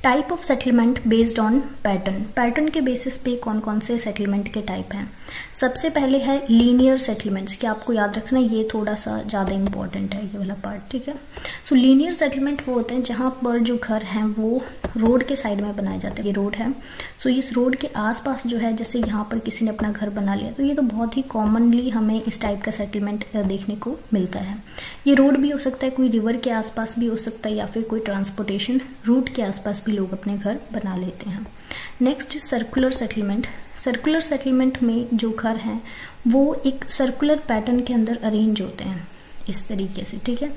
Type of settlement based on pattern, pattern के basis पे कौन कौन से सेटलमेंट के टाइप हैं। सबसे पहले है लीनियर सेटलमेंट्स, कि आपको याद रखना ये थोड़ा सा ज़्यादा इंपॉर्टेंट है ये वाला पार्ट, ठीक है। सो लीनियर सेटलमेंट वो होते हैं जहाँ पर जो घर हैं वो रोड के साइड में बनाए जाते हैं। ये रोड है, सो इस रोड के आसपास जो है, जैसे यहाँ पर किसी ने अपना घर बना लिया, तो ये तो बहुत ही कॉमनली हमें इस टाइप का सेटलमेंट देखने को मिलता है। ये रोड भी हो सकता है, कोई रिवर के आसपास भी हो सकता है, या फिर कोई ट्रांसपोर्टेशन रूट के आसपास भी लोग अपने घर बना लेते हैं। Next circular settlement. Circular settlement में जो घर हैं वो एक सर्कुलर पैटर्न के अंदर अरेंज होते हैं इस तरीके से, ठीक है।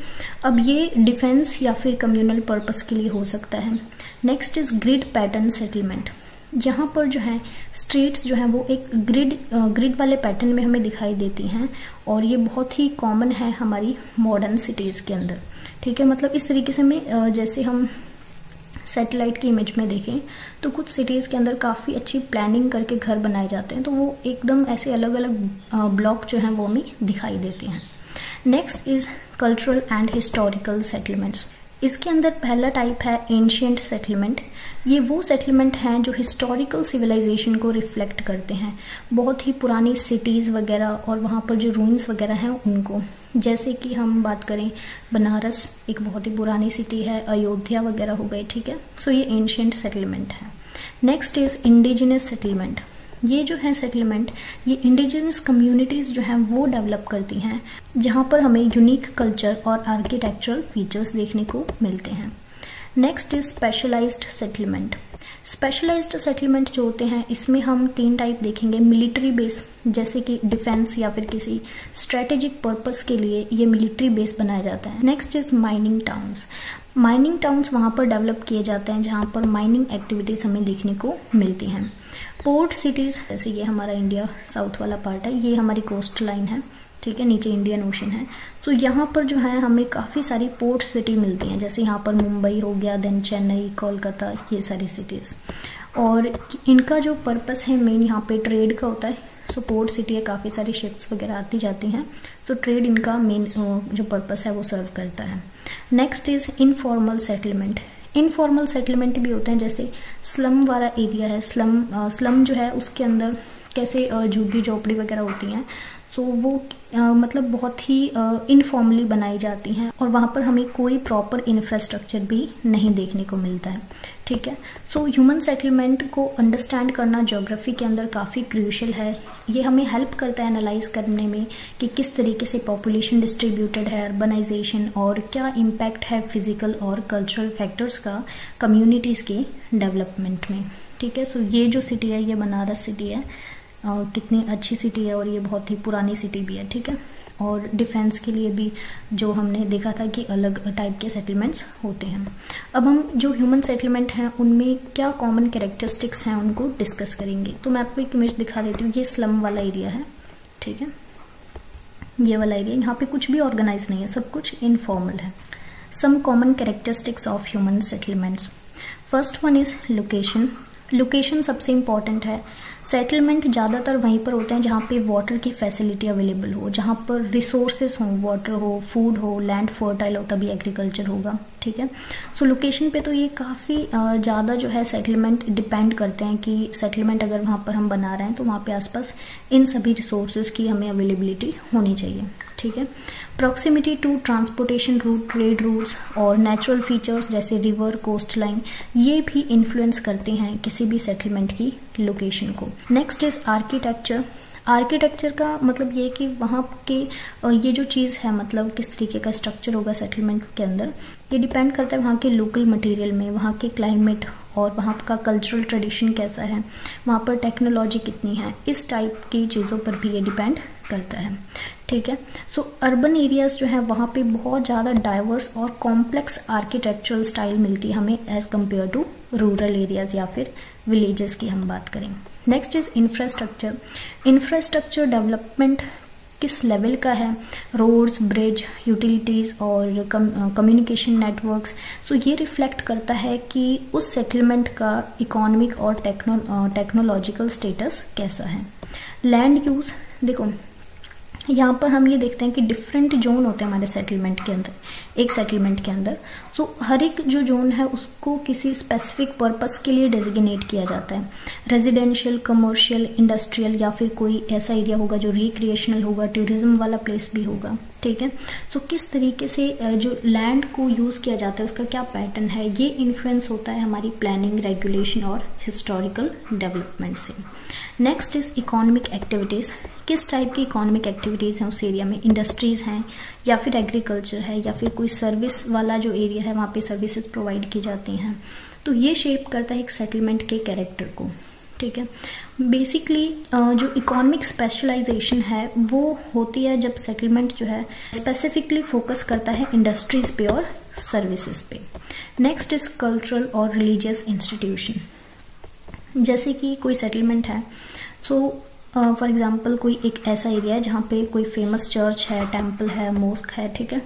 अब ये डिफेंस या फिर कम्युनल पर्पस के लिए हो सकता है। Next is grid pattern settlement, यहाँ पर जो है स्ट्रीट्स जो हैं वो एक ग्रिड वाले पैटर्न में हमें दिखाई देती हैं, और ये बहुत ही कॉमन है हमारी मॉडर्न सिटीज़ के अंदर, ठीक है। मतलब इस तरीके से में जैसे हम सैटेलाइट की इमेज में देखें तो कुछ सिटीज़ के अंदर काफ़ी अच्छी प्लानिंग करके घर बनाए जाते हैं, तो वो एकदम ऐसे अलग अलग ब्लॉक जो हैं वो हमें दिखाई देते हैं। Next is cultural and historical settlements. इसके अंदर पहला टाइप है एंशिएंट सेटलमेंट। ये वो सेटलमेंट हैं जो हिस्टोरिकल सिविलाइजेशन को रिफ्लेक्ट करते हैं, बहुत ही पुरानी सिटीज़ वगैरह और वहाँ पर जो रूइंस वगैरह हैं उनको। जैसे कि हम बात करें बनारस एक बहुत ही पुरानी सिटी है, अयोध्या वगैरह हो गए, ठीक है। सो ये एंशिएंट सेटलमेंट है। Next is indigenous settlement. ये जो है सेटलमेंट, ये इंडिजिनस कम्युनिटीज़ जो हैं वो डेवलप करती हैं, जहाँ पर हमें यूनिक कल्चर और आर्किटेक्चरल फीचर्स देखने को मिलते हैं। Next is specialised settlement. Specialised settlement जो होते हैं इसमें हम 3 टाइप देखेंगे। मिलिट्री बेस, जैसे कि डिफेंस या फिर किसी स्ट्रेटेजिक पर्पस के लिए ये मिलिट्री बेस बनाया जाता है। Next is mining towns. Mining towns वहाँ पर डेवलप किए जाते हैं जहाँ पर माइनिंग एक्टिविटीज़ हमें देखने को मिलती हैं। पोर्ट सिटीज़, जैसे ये हमारा इंडिया साउथ वाला पार्ट है, ये हमारी कोस्ट लाइन है, ठीक है, नीचे इंडियन ओशन है। तो यहाँ पर जो है हमें काफ़ी सारी पोर्ट सिटी मिलती हैं, जैसे यहाँ पर मुंबई हो गया, देन चेन्नई, कोलकाता, ये सारी सिटीज़। और इनका जो पर्पस है मेन यहाँ पे ट्रेड का होता है। सो पोर्ट सिटी है, काफ़ी सारी शिप्स वगैरह आती जाती हैं, सो ट्रेड इनका मेन जो पर्पस है वो सर्व करता है। Next is informal settlement. Informal settlement भी होते हैं, जैसे स्लम वाला एरिया है, स्लम जो है उसके अंदर कैसे झुग्गी झोपड़ी वगैरह होती हैं, तो वो मतलब बहुत ही इनफॉर्मली बनाई जाती हैं, और वहाँ पर हमें कोई प्रॉपर इंफ्रास्ट्रक्चर भी नहीं देखने को मिलता है, ठीक है। सो ह्यूमन सेटलमेंट को अंडरस्टैंड करना ज्योग्राफी के अंदर काफ़ी क्रूशियल है। ये हमें हेल्प करता है एनालाइज करने में कि किस तरीके से पॉपुलेशन डिस्ट्रीब्यूटेड है, अर्बनाइजेशन, और क्या इम्पैक्ट है फिजिकल और कल्चरल फैक्टर्स का कम्युनिटीज़ के डेवलपमेंट में, ठीक है। सो ये जो सिटी है ये बनारस सिटी है, कितनी अच्छी सिटी है, और ये बहुत ही पुरानी सिटी भी है, ठीक है। और डिफेंस के लिए भी जो हमने देखा था कि अलग टाइप के सेटलमेंट्स होते हैं। अब हम जो ह्यूमन सेटलमेंट हैं उनमें क्या कॉमन कैरेक्टरिस्टिक्स हैं उनको डिस्कस करेंगे। तो मैं आपको एक इमेज दिखा देती हूँ। ये स्लम वाला एरिया है, ठीक है, ये वाला एरिया, यहाँ पे कुछ भी ऑर्गेनाइज नहीं है, सब कुछ इनफॉर्मल है। Some common characteristics of human settlements. First one is location. Location सबसे इम्पॉर्टेंट है। सेटलमेंट ज़्यादातर वहीं पर होते हैं जहाँ पे वाटर की फैसिलिटी अवेलेबल हो, जहाँ पर रिसोर्सेज हों, वाटर हो, फूड हो, लैंड फर्टाइल हो, तभी एग्रीकल्चर होगा, ठीक है। सो लोकेशन पे तो ये काफ़ी ज़्यादा जो है सेटलमेंट डिपेंड करते हैं कि सेटलमेंट अगर वहाँ पर हम बना रहे हैं तो वहाँ पे आसपास इन सभी रिसोर्सेज की हमें अवेलेबिलिटी होनी चाहिए, ठीक है। Proximity to transportation route, trade routes और नेचुरल फीचर्स जैसे रिवर, कोस्ट लाइन, ये भी इन्फ्लुएंस करते हैं किसी भी सेटलमेंट की लोकेशन को। Next is architecture. आर्किटेक्चर का मतलब ये कि वहाँ के ये जो चीज़ है, मतलब किस तरीके का स्ट्रक्चर होगा सेटलमेंट के अंदर, ये डिपेंड करता है वहाँ के लोकल मटेरियल में, वहाँ के क्लाइमेट और वहाँ का कल्चरल ट्रेडिशन कैसा है, वहाँ पर टेक्नोलॉजी कितनी है, इस टाइप की चीज़ों पर भी ये डिपेंड करता है, ठीक है। सो अर्बन एरियाज़ जो है वहाँ पे बहुत ज़्यादा डाइवर्स और कॉम्प्लेक्स आर्किटेक्चरल स्टाइल मिलती है हमें as compare to rural areas या फिर विलेजेस की हम बात करें। Next is infrastructure. Infrastructure development किस लेवल का है, रोड्स, ब्रिज, यूटिलिटीज़ और कम्युनिकेशन नेटवर्क्स। सो ये रिफ्लेक्ट करता है कि उस सेटलमेंट का इकोनॉमिक और टेक्नोलॉजिकल स्टेटस कैसा है। लैंड यूज़, देखो यहाँ पर हम ये देखते हैं कि डिफरेंट जोन होते हैं हमारे सेटलमेंट के अंदर, एक सेटलमेंट के अंदर। सो हर एक जो जोन है उसको किसी स्पेसिफिक पर्पस के लिए डेजिग्नेट किया जाता है। रेजिडेंशियल, कमर्शियल, इंडस्ट्रियल, या फिर कोई ऐसा एरिया होगा जो रिक्रिएशनल होगा, टूरिज्म वाला प्लेस भी होगा, ठीक है। सो किस तरीके से जो लैंड को यूज़ किया जाता है उसका क्या पैटर्न है, ये इन्फ्लुएंस होता है हमारी प्लानिंग, रेगुलेशन और हिस्टोरिकल डेवलपमेंट से। Next is economic activities. किस टाइप की इकोनॉमिक एक्टिविटीज़ हैं उस एरिया में, इंडस्ट्रीज़ हैं या फिर एग्रीकल्चर है या फिर कोई सर्विस वाला जो एरिया है वहाँ पे सर्विसेज प्रोवाइड की जाती हैं। तो ये शेप करता है एक सेटलमेंट के कैरेक्टर को, ठीक है। बेसिकली जो इकोनॉमिक स्पेशलाइजेशन है वो होती है जब सेटलमेंट जो है स्पेसिफिकली फोकस करता है इंडस्ट्रीज पे और सर्विसेज पे। नेक्स्ट इज कल्चरल और रिलीजियस इंस्टीट्यूशन। जैसे कि कोई सेटलमेंट है, सो फॉर एग्जांपल कोई एक ऐसा एरिया है जहाँ पे कोई फेमस चर्च है, टेम्पल है, मोस्क है, ठीक है।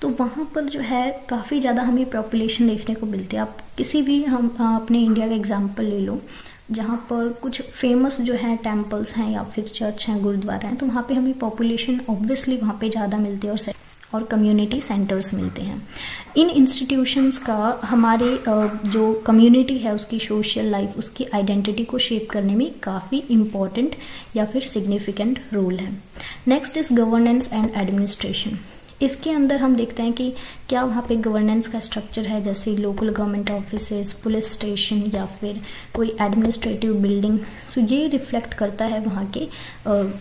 तो वहाँ पर जो है काफ़ी ज़्यादा हमें पॉपुलेशन देखने को मिलती है। आप किसी भी हम अपने इंडिया का एग्जांपल ले लो जहाँ पर कुछ फेमस जो है टेम्पल्स हैं या फिर चर्च हैं, गुरुद्वारा हैं, तो वहाँ पे हमें पॉपुलेशन ऑब्वियसली वहाँ पे ज़्यादा मिलती है और कम्युनिटी सेंटर्स मिलते हैं। इन इंस्टीट्यूशंस का हमारे जो कम्युनिटी है उसकी सोशल लाइफ, उसकी आइडेंटिटी को शेप करने में काफ़ी इम्पॉर्टेंट या फिर सिग्निफिकेंट रोल है। Next is governance and administration. इसके अंदर हम देखते हैं कि क्या वहाँ पे गवर्नेंस का स्ट्रक्चर है, जैसे local government offices, police station या फिर कोई एडमिनिस्ट्रेटिव बिल्डिंग। सो ये रिफ्लेक्ट करता है वहाँ के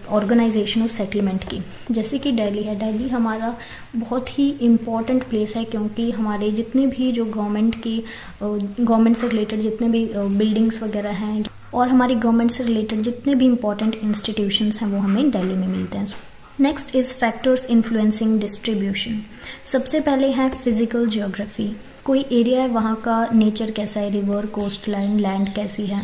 ऑर्गेनाइजेशन और सेटलमेंट की। जैसे कि दिल्ली है, दिल्ली हमारा बहुत ही इम्पॉर्टेंट प्लेस है क्योंकि हमारे जितने भी जो गवर्नमेंट से रिलेटेड जितने भी बिल्डिंग्स वगैरह हैं और हमारी गवर्नमेंट से रिलेटेड जितने भी इम्पॉर्टेंट इंस्टीट्यूशंस हैं वो हमें दिल्ली में मिलते हैं। Next is factors influencing distribution. सबसे पहले है फिजिकल ज्योग्राफी। कोई एरिया है वहाँ का नेचर कैसा है, रिवर, कोस्ट लाइन, लैंड कैसी है,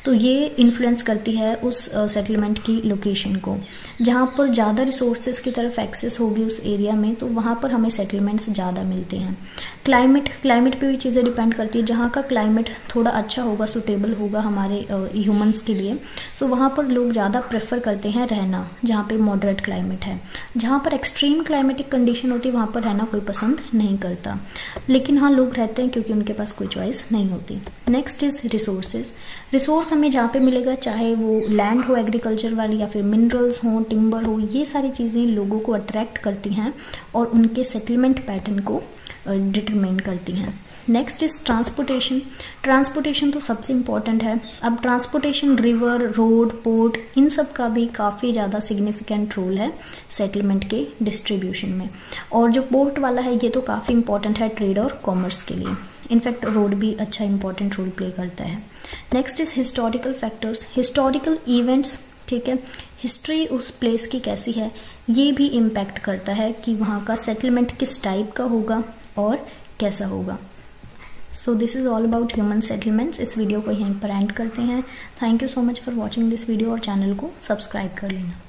तो ये इन्फ्लुएंस करती है उस सेटलमेंट की लोकेशन को। जहाँ पर ज़्यादा रिसोर्सेज की तरफ एक्सेस होगी उस एरिया में तो वहाँ पर हमें सेटलमेंट्स ज़्यादा मिलते हैं। क्लाइमेट पे भी चीज़ें डिपेंड करती है। जहाँ का क्लाइमेट थोड़ा अच्छा होगा, सुटेबल होगा हमारे ह्यूमंस के लिए, तो वहाँ पर लोग ज़्यादा प्रेफर करते हैं रहना जहाँ पे मॉडरेट क्लाइमेट है। जहाँ पर एक्सट्रीम क्लाइमेटिक कंडीशन होती है वहाँ पर रहना कोई पसंद नहीं करता, लेकिन हाँ लोग रहते हैं क्योंकि उनके पास कोई चॉइस नहीं होती। Next is resources. रिसोर्स हमें जहाँ पे मिलेगा, चाहे वो लैंड हो एग्रीकल्चर वाली या फिर मिनरल्स हो, टिम्बर हो, ये सारी चीज़ें लोगों को अट्रैक्ट करती हैं और उनके सेटलमेंट पैटर्न को डिटरमाइन करती हैं। Next is transportation. ट्रांसपोर्टेशन तो सबसे इम्पॉर्टेंट है। अब ट्रांसपोर्टेशन, रिवर, रोड, पोर्ट, इन सब का भी काफ़ी ज़्यादा सिग्निफिकेंट रोल है सेटलमेंट के डिस्ट्रीब्यूशन में। और जो पोर्ट वाला है ये तो काफ़ी इम्पॉर्टेंट है ट्रेड और कॉमर्स के लिए। इनफैक्ट रोड भी अच्छा इंपॉर्टेंट रोल प्ले करता है। Next is historical factors. Historical events, ठीक है, हिस्ट्री उस प्लेस की कैसी है ये भी इम्पैक्ट करता है कि वहाँ का सेटलमेंट किस टाइप का होगा और कैसा होगा। So this is all about human settlements. इस वीडियो को यहीं पर एंड करते हैं। Thank you so much for watching this video और चैनल को सब्सक्राइब कर लेना।